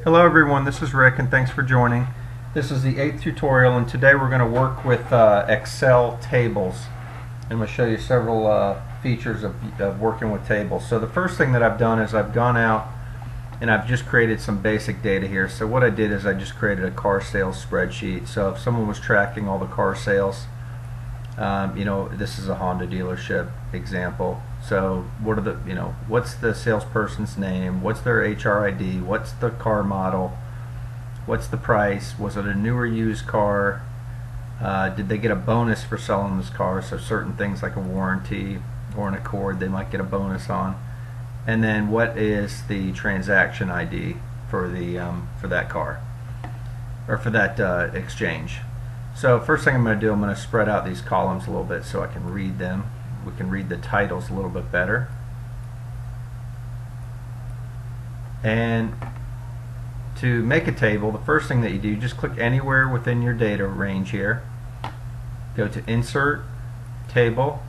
Hello everyone, this is Rick and thanks for joining. This is the 8th tutorial and today we're going to work with Excel tables. I'm going to show you several features of working with tables. So the first thing that I've done is I've gone out and I've just created some basic data here. So what I did is I just created a car sales spreadsheet. So if someone was tracking all the car sales, this is a Honda dealership example. So what are the, what's the salesperson's name? What's their HR ID? What's the car model? What's the price? Was it a new or used car? Did they get a bonus for selling this car? So certain things like a warranty or an Accord they might get a bonus on. And then what is the transaction ID for the for that car or for that exchange? So first thing I'm going to do, I'm going to spread out these columns a little bit so I can read them. We can read the titles a little bit better. And to make a table, the first thing that you do, just click anywhere within your data range here. Go to Insert, Table,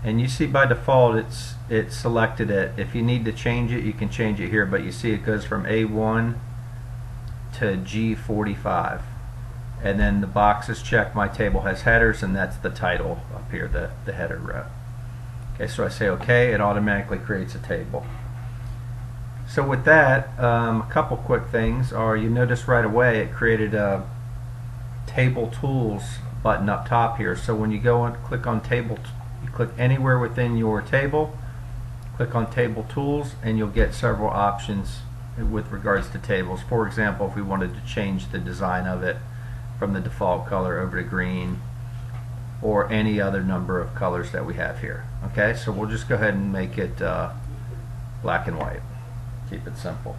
and you see by default it's selected it. If you need to change it, you can change it here, but you see it goes from A1 to G45. And then the box is checked, my table has headers, and that's the title up here, the header row. Okay, so I say OK, it automatically creates a table. So with that, a couple quick things are, you notice right away it created a Table Tools button up top here. So when you go and click on Table, you click anywhere within your table, click on Table Tools, and you'll get several options with regards to tables. For example, if we wanted to change the design of it from the default color over to green, or any other number of colors that we have here. Okay, so we'll just go ahead and make it black and white. Keep it simple.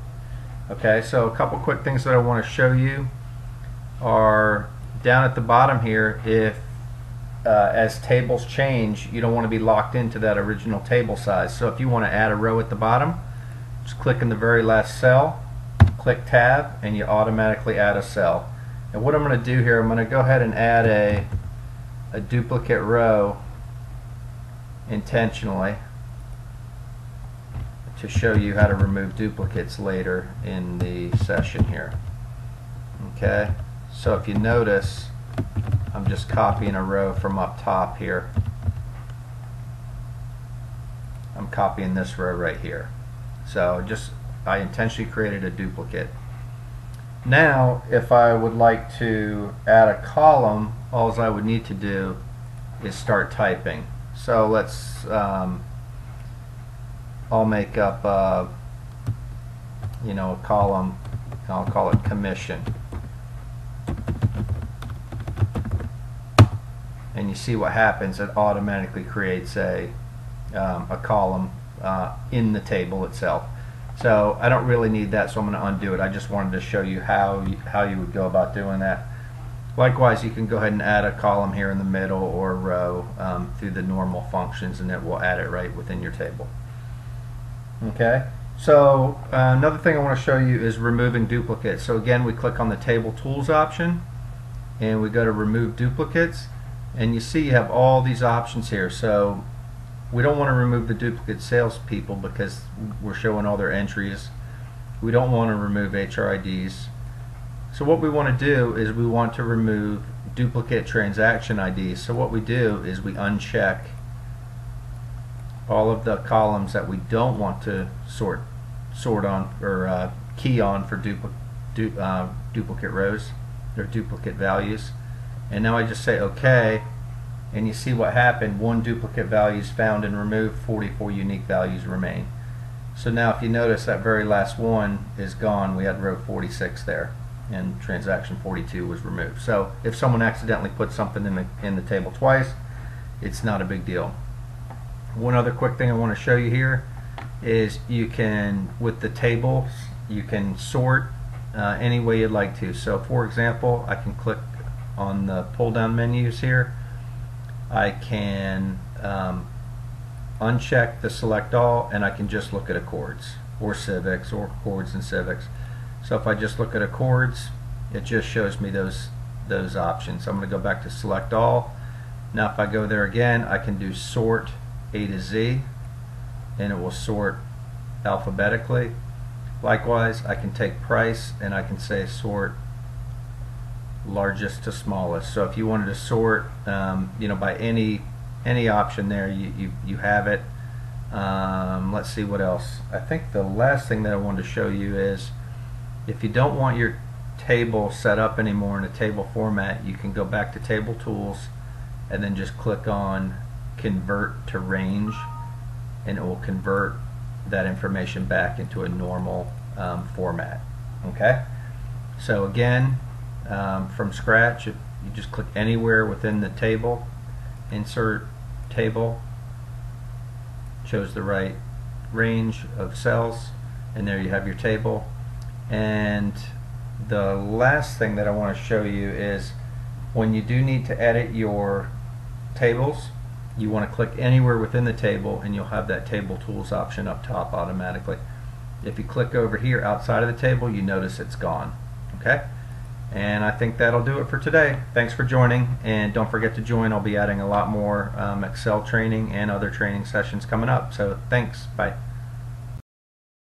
Okay, so a couple quick things that I want to show you are down at the bottom here. If as tables change, you don't want to be locked into that original table size. So if you want to add a row at the bottom, just click in the very last cell, click Tab, and you automatically add a cell. And what I'm going to do here, I'm going to go ahead and add a duplicate row intentionally to show you how to remove duplicates later in the session here. Okay, so if you notice, I'm just copying a row from up top here. I'm copying this row right here. So I intentionally created a duplicate. Now, if I would like to add a column, all I would need to do is start typing. So let's, I'll make up, a column. I'll call it commission. And you see what happens. It automatically creates a column in the table itself. So I don't really need that, so I'm going to undo it. I just wanted to show you how you would go about doing that. Likewise, you can go ahead and add a column here in the middle or row through the normal functions, and it will add it right within your table. Okay, so another thing I want to show you is removing duplicates. So again, we click on the Table Tools option and we go to Remove Duplicates, and you see you have all these options here. So we don't want to remove the duplicate salespeople because we're showing all their entries. We don't want to remove HRIDs. So what we want to do is we want to remove duplicate transaction IDs. So what we do is we uncheck all of the columns that we don't want to sort on or key on for duplicate rows or duplicate values. And now I just say OK. And you see what happened. One duplicate value is found and removed, 44 unique values remain. So now if you notice, that very last one is gone. We had row 46 there and transaction 42 was removed. So if someone accidentally puts something in the table twice, it's not a big deal. One other quick thing I want to show you here is you can, with the tables, you can sort any way you'd like to. So for example, I can click on the pull down menus here. I can uncheck the select all, and I can just look at Accords or Civics or Accords and Civics. So if I just look at Accords, it just shows me those options. I'm going to go back to select all. Now if I go there again, I can do sort A to Z, and it will sort alphabetically. Likewise, I can take price and I can say sort largest to smallest. So if you wanted to sort, by any option there, you have it. Let's see what else. I think the last thing that I wanted to show you is if you don't want your table set up anymore in a table format, you can go back to Table Tools and then just click on Convert to Range, and it will convert that information back into a normal format. Okay, so again, from scratch, you just click anywhere within the table, insert table, chose the right range of cells, and there you have your table. And the last thing that I want to show you is when you do need to edit your tables, you want to click anywhere within the table and you'll have that Table Tools option up top automatically. If you click over here outside of the table, you notice it's gone. Okay? And I think that'll do it for today. Thanks for joining, and don't forget to join. I'll be adding a lot more Excel training and other training sessions coming up. So thanks. Bye.